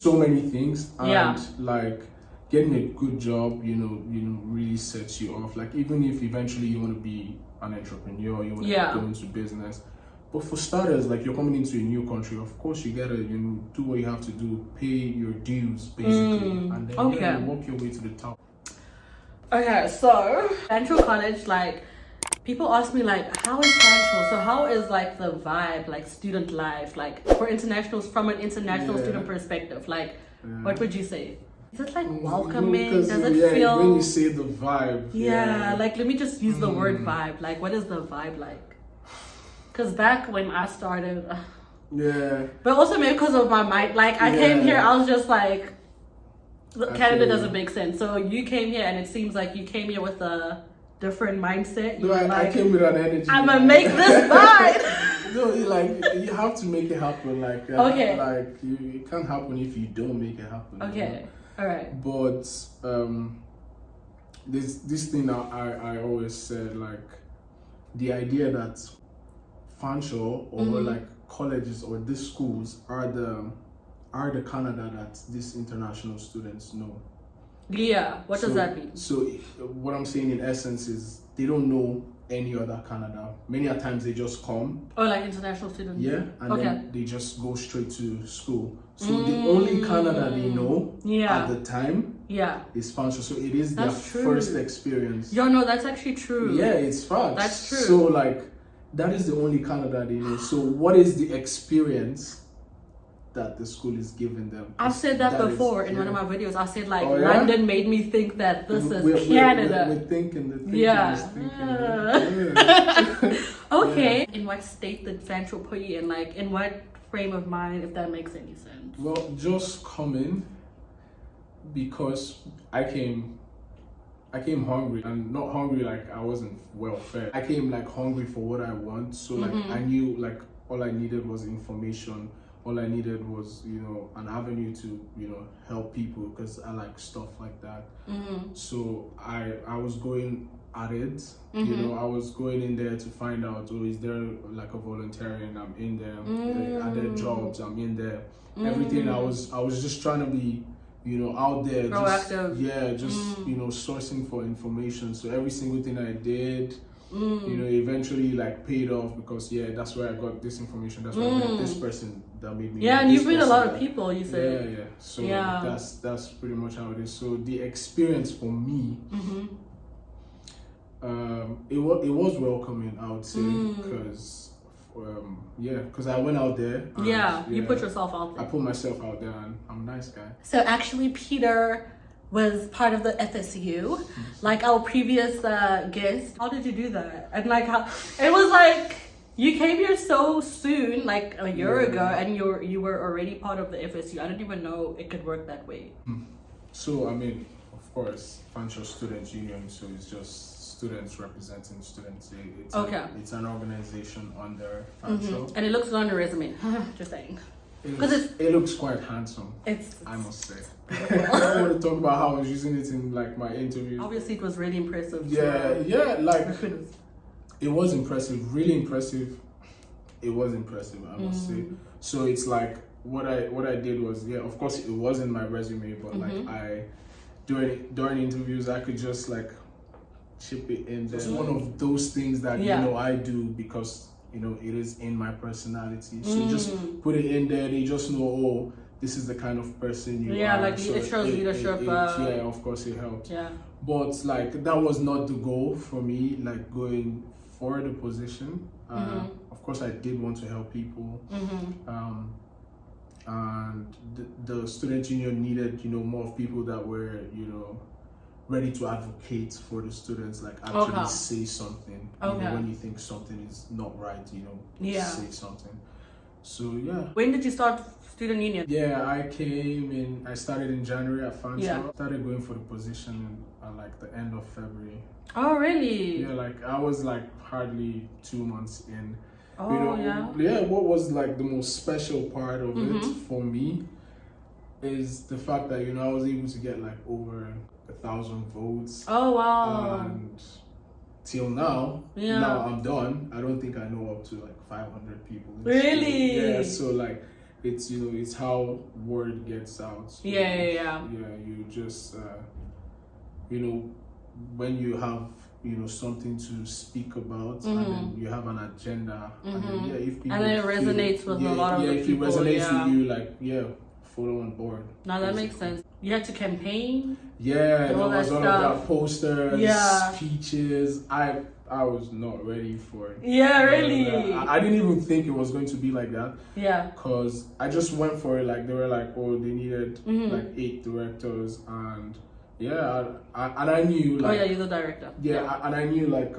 so many things, and Yeah. like getting a good job, really sets you off. Like even if eventually you want to be an entrepreneur, you want to Yeah. go into business. But for starters, like you're coming into a new country, of course you gotta, do what you have to do, pay your dues basically, and then okay. you walk your way to the top. Okay, so Fanshawe College, like people ask me like, how is Fanshawe? So how is like the vibe, like student life, like for internationals from an international student perspective? Like, what would you say? Is it like welcoming? Does it feel? When you say the vibe, Yeah, like let me just use the word vibe. Like, what is the vibe like? Because back when I started, but also maybe because of my mind, like I came here, I was just like, Canada doesn't make sense. So you came here, and it seems like you came here with a different mindset. No, I came with an energy. I'm gonna make this vibe. No, you have to make it happen. Like it can't happen if you don't make it happen. Okay, all right. But this thing I always said, like the idea that Fanshawe or like colleges or these schools are the Canada that these international students know. Yeah, what does that mean? So what I'm saying in essence is they don't know any other Canada. Many a times they just come. Or like international students. Yeah, and then they just go straight to school. So the only Canada they know at the time is Fanshawe. So it is their first experience. Yo, no, that's actually true. Yeah, it's fact. That's true. So like that is the only Canada they know. So what is the experience that the school is giving them? I've said that before in one of my videos. I said like London made me think that this is Canada. We're thinking the thinking is thinking. Okay. In what state did Fanshawe put you in? Like in what frame of mind, if that makes any sense? Well, just coming because I came hungry, and not hungry like I wasn't well fed. I came like hungry for what I want. So like I knew like all I needed was information. All I needed was, an avenue to, help people because I like stuff like that. So I was going at it, I was going in there to find out, is there like a volunteering? I'm in there. Are there jobs? I'm in there. Everything I was just trying to be, out there. Proactive. Just, sourcing for information. So every single thing I did, eventually like paid off because that's where I got this information. That's where I met this person that made me. Yeah, and you've met a lot of people. You said. Yeah. So that's pretty much how it is. So the experience for me, it was welcoming. I would say because because I went out there. And, you put yourself out there. I put myself out there, and I'm a nice guy. So actually, Peter was part of the FSU, like our previous guest. How did you do that? And like how it was like you came here so soon, like a year ago, and you were already part of the FSU. I didn't even know it could work that way. So I mean, of course, Fanshawe Students Union. So it's just students representing students. It's an organization under Fanshawe, and it looks good on the resume. Just saying. It looks quite handsome. I must say. I want to talk about how I was using it in like my interview. Obviously, it was really impressive. Like it was impressive, really impressive. It was impressive, I must say. So it's like what I did was of course it was in my resume, but like I during interviews I could just like chip it in there. It's one of those things that I do because it is in my personality. So just put it in there. They just know, this is the kind of person you are. Like so it shows leadership. Of course it helped. But like that was not the goal for me. Like going for the position. Of course, I did want to help people. And the student union needed more of people that were ready to advocate for the students, like actually say something. When you think something is not right, say something. So When did you start student union? I started in January at Fanshawe. Started going for the position at like the end of February. Oh really? Like I was like hardly 2 months in. What was like the most special part of it for me is the fact that I was able to get like over 1,000 votes. Oh wow! And till now, now I'm done. I don't think I know up to like 500 people. Really? So like it's it's how word gets out. So, yeah. You just when you have something to speak about, and then you have an agenda, and then if people and then it resonates with a lot of the if people. If it resonates with you, follow on board. Now that makes sense. You had to campaign. Yeah, there was all of that posters, speeches. I was not ready for it. Yeah, really. I didn't even think it was going to be like that. Yeah. Cause I just went for it. Like they were like, oh, they needed like 8 directors, and I knew like. Oh yeah, you're the director. Yeah, and I knew like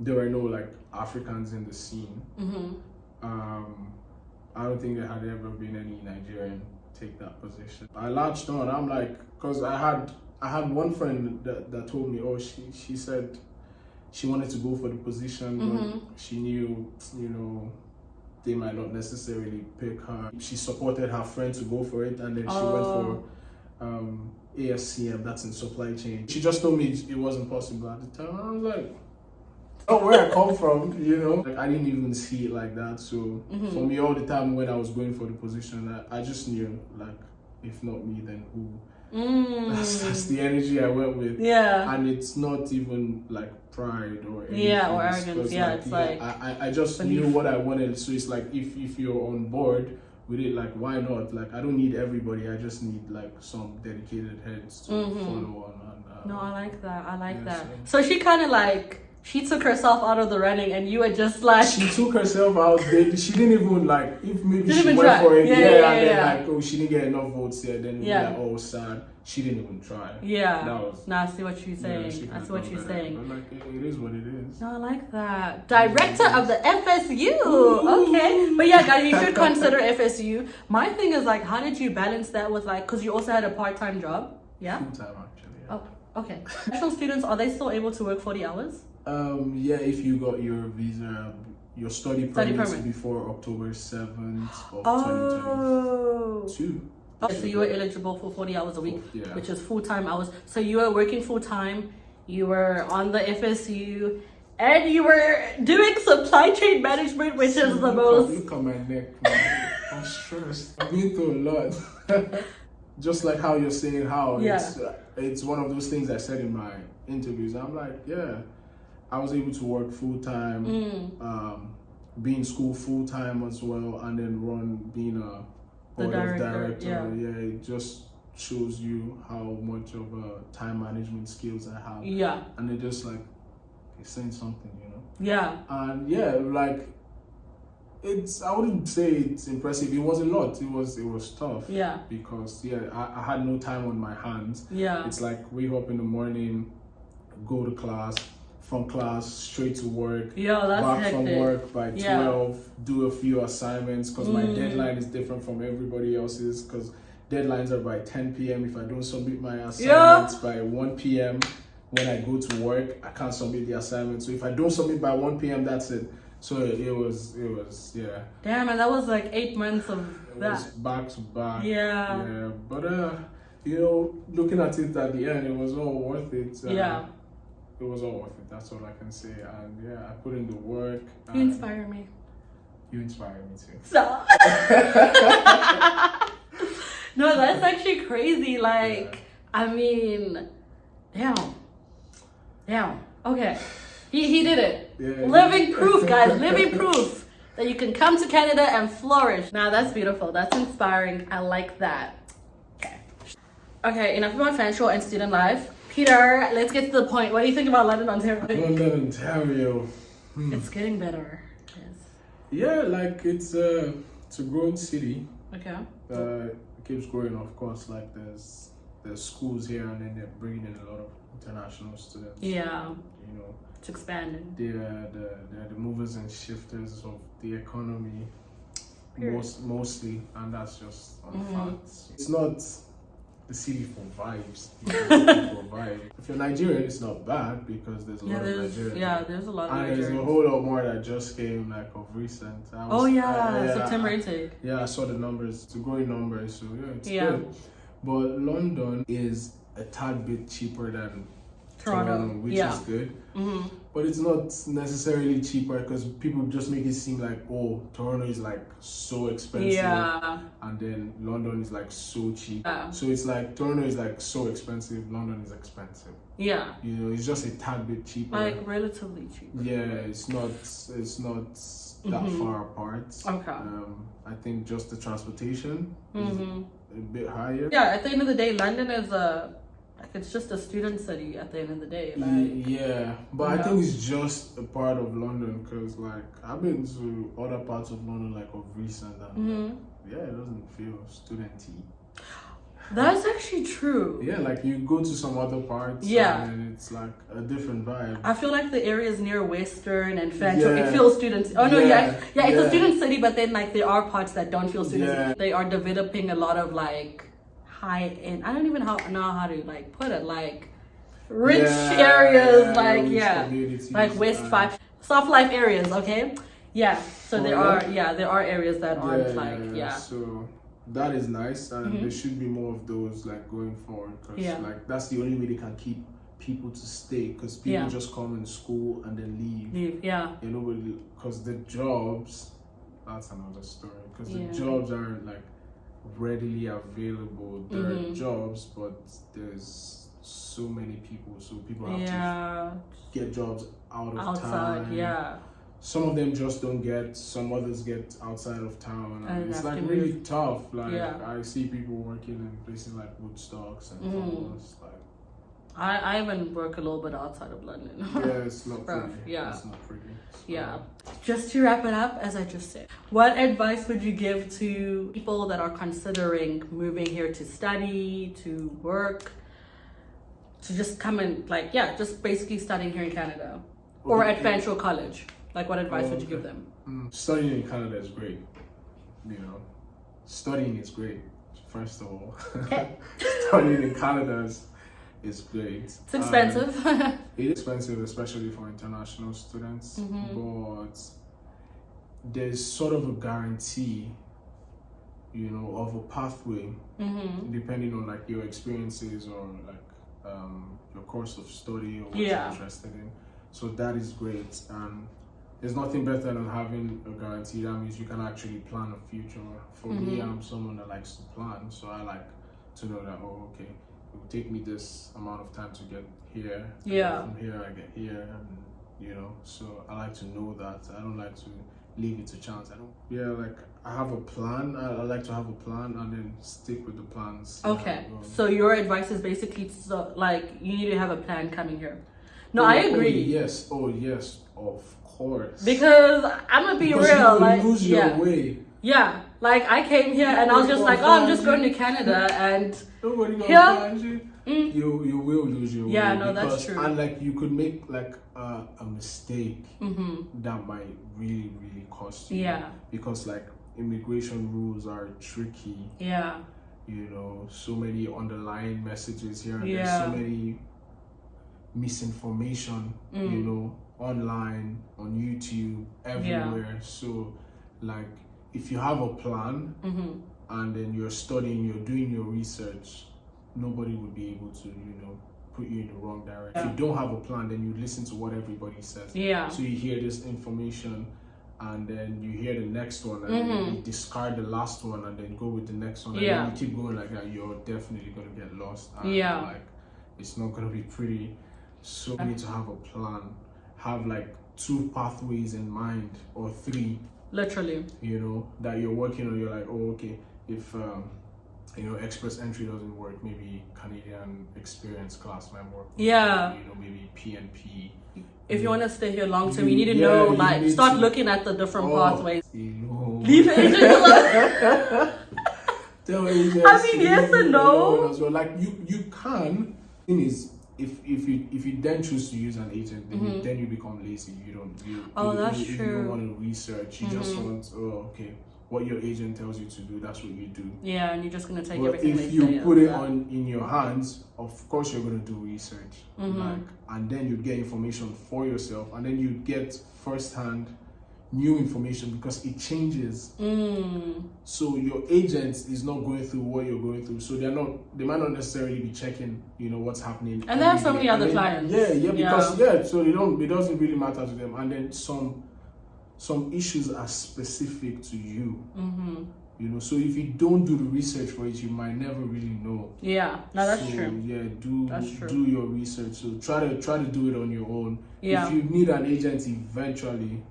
there were no like Africans in the scene. I don't think there had ever been any Nigerian take that position. I latched on. I'm like, cause I had one friend that told me, oh, she said she wanted to go for the position, but she knew, they might not necessarily pick her. She supported her friend to go for it, and then she went for ASCM, that's in supply chain. She just told me it wasn't possible at the time. I was like, oh, where I come from, Like, I didn't even see it like that. So for me, all the time when I was going for the position, I just knew, like, if not me, then who? That's the energy I went with. Yeah. And it's not even like pride or anything. Yeah, or arrogance. Yeah, it's like I just knew what I wanted. So it's like if you're on board with it, like, why not? Like, I don't need everybody. I just need like some dedicated heads to follow on. No, I like that. I like that. So she kind of like. She took herself out of the running, and you were just like. She took herself out. She didn't even like. If maybe she went for it, and then like, oh, she didn't get enough votes here. Then we're like, oh, sad. She didn't even try. Yeah. I see what you're saying. I see what you're saying. But like, it is what it is. No, I like that. Director of the FSU. Okay, but yeah, guys, you should consider FSU. My thing is like, how did you balance that with like, because you also had a part-time job? Yeah. Full-time actually. Yeah. Oh, okay. National students, are they still able to work 40 hours? If you got your visa, your study permit before October 7th of 2022. Okay, so you were eligible for 40 hours a week, which is full-time hours. So you were working full-time, you were on the FSU, and you were doing supply chain management, which is the most... Look at my neck, man. I'm stressed. I've been through a lot. Just like how you're saying how it's one of those things I said in my interviews. I'm like, I was able to work full-time, be in school full-time as well, and then being a board of director. Yeah, it just shows you how much of time management skills I have. Yeah. And they're just like, it's saying something, Yeah. And like, I wouldn't say it's impressive. It was a lot. It was tough. Yeah. Because I had no time on my hands. Yeah. It's like wake up in the morning, go to class, from class straight to work, back hectic. From work by 12, do a few assignments because my deadline is different from everybody else's because deadlines are by 10 p.m. If I don't submit my assignments by 1 p.m. when I go to work, I can't submit the assignment. So if I don't submit by 1 p.m., that's it. So it was Damn, and that was like 8 months of that. It was back to back. Yeah. But looking at it at the end, it was all worth it. It was all worth it. That's all I can say. And I put in the work. You inspire me. You inspire me too. Stop. No, that's actually crazy. Like, I mean, damn. Okay. He did it. Yeah. Living proof, guys. Living proof that you can come to Canada and flourish. Now, that's beautiful. That's inspiring. I like that. Okay, enough about Fanshawe and student life. Peter, let's get to the point. What do you think about London, Ontario? London, Ontario. It's getting better. Yes. Yeah, like it's a growing city. Okay. It keeps growing, of course. Like there's schools here, and then they're bringing in a lot of international students. Yeah. It's expanding. They're the movers and shifters of the economy, mostly, and that's just on facts. It's not the city for vibes. If you're Nigerian, it's not bad because there's a lot of Nigerians. Yeah, there's a lot of Nigerians. And there's a whole lot more that just came like of recent. September intake. I saw the numbers. It's a growing number, so it's good. But London is a tad bit cheaper than Toronto, which is good. But it's not necessarily cheaper because people just make it seem like, oh, Toronto is like so expensive, and then London is like so cheap. So it's like Toronto is like so expensive, London is expensive. Yeah, you know, it's just a tad bit cheaper. Like relatively cheap. Yeah, it's not that far apart. Okay. I think just the transportation is a bit higher. Yeah, at the end of the day, London is it's just a student city at the end of the day. Like, yeah, but I think it's just a part of London because, like, I've been to other parts of London, like, of recent, and like, yeah, it doesn't feel studenty. That's actually true. Yeah, like, you go to some other parts, and it's like a different vibe. I feel like the areas near Western and Fanshawe, it feels student. Oh no, it's a student city, but then like there are parts that don't feel student city. They are developing a lot of like high end. I don't even know how to like put it, like rich areas, like like West 5 soft life areas. Okay, so there are areas that aren't so that is nice, and there should be more of those like going forward, because like that's the only way they can keep people to stay, because people just come in school and then leave. You know, because the jobs, that's another story, because the jobs aren't like readily available. There are jobs, but there's so many people, so people have to get jobs outside time. Some of them just don't get, some others get outside of town, and it's like really tough. Like I see people working in places like Woodstocks and Thomas, like I even work a little bit outside of London. It's not pretty. It's not pretty. So. Just to wrap it up, as I just said, what advice would you give to people that are considering moving here to study, to work, to just come and just basically studying here in Canada or at Fanshawe College? Like, what advice would you give them? Studying in Canada is great. You know, studying is great. First of all, studying in Canada is great. It's expensive. It is expensive, especially for international students. But there's sort of a guarantee, you know, of a pathway, depending on like your experiences or like your course of study or what you're interested in. So that is great. There's nothing better than having a guarantee. That means you can actually plan a future. For me, I'm someone that likes to plan, so I like to know that, oh, okay, it will take me this amount of time to get here. From here, I get here, and you know, so I like to know that. I don't like to leave it to chance. I have a plan. I like to have a plan and then stick with the plans. Okay, so your advice is basically like you need to have a plan coming here. No, I agree. Yes, of course. Because I'm gonna be real, like lose your way. Yeah, like I came here and I was just like, oh, I'm just going to Canada, and nobody gonna find you. You will lose your way. Yeah, no, that's true. And like you could make like a mistake that might really, really cost you. Yeah. Because like immigration rules are tricky. Yeah. You know, so many underlying messages here, and there's so many misinformation, you know, online, on YouTube, everywhere. So like if you have a plan and then you're studying, you're doing your research, nobody would be able to, you know, put you in the wrong direction. If you don't have a plan, then you listen to what everybody says. So you hear this information and then you hear the next one and then you discard the last one and then go with the next one, and then you keep going like that, you're definitely going to get lost, and like it's not going to be pretty. So you need to have a plan, have like 2 pathways in mind or 3, literally, you know, that you're working on. You're like, oh, okay, if you know, express entry doesn't work, maybe Canadian experience class might work, you know, maybe PNP. If you want to stay here long term, you need to know, like, start looking at the different pathways. Leave agents alone. Tell agents. I mean, yes and no. As well. Like you can. Thing is, if you then choose to use an agent, then you become lazy. You don't want to research. You just want, what your agent tells you to do, that's what you do. Yeah, and you're just gonna take everything they say. If you put it in your hands, of course you're gonna do research, like, and then you get information for yourself, and then you get firsthand, new information because it changes. So your agent is not going through what you're going through, so they might not necessarily be checking, what's happening. And there are so many other clients. Because so it doesn't really matter to them. And then some issues are specific to you. So if you don't do the research for it, you might never really know. Yeah, no, that's true. Yeah, do your research. So try to do it on your own. Yeah. If you need an agent eventually,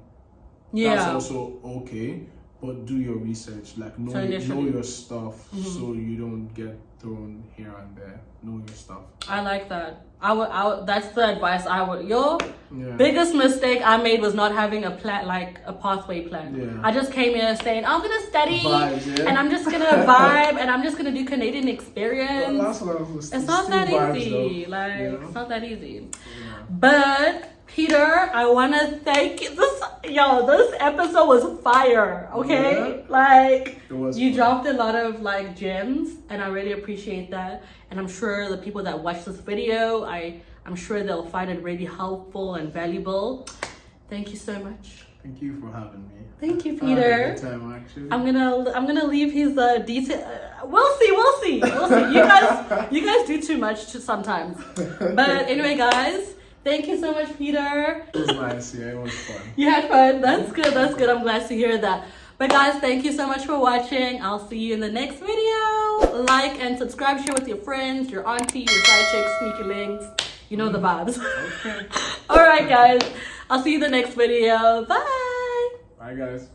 that's also okay. But do your research. Like know your stuff, so you don't get thrown here and there. Know your stuff. I like that. I would. That's the advice I would. Biggest mistake I made was not having a plan, like a pathway plan. Yeah. I just came here saying I'm gonna study Vibes, and I'm just gonna vibe and I'm just gonna do Canadian experience. It's not that easy. It's not that easy. But Peter, I want to thank you. This episode was fire, okay? You dropped a lot of gems, and I really appreciate that. And I'm sure the people that watch this video, I'm sure they'll find it really helpful and valuable. Thank you so much. Thank you for having me. Thank you, Peter. I had a good time, actually. I'm gonna leave his detail. We'll see. You guys do too much sometimes. But anyway, guys. Thank you so much, Peter. It was nice, it was fun. You had fun? That's good. I'm glad to hear that. But guys, thank you so much for watching. I'll see you in the next video. Like and subscribe, share with your friends, your auntie, your side chicks, sneaky links. You know the vibes. Okay. Alright guys, I'll see you in the next video. Bye. Bye guys.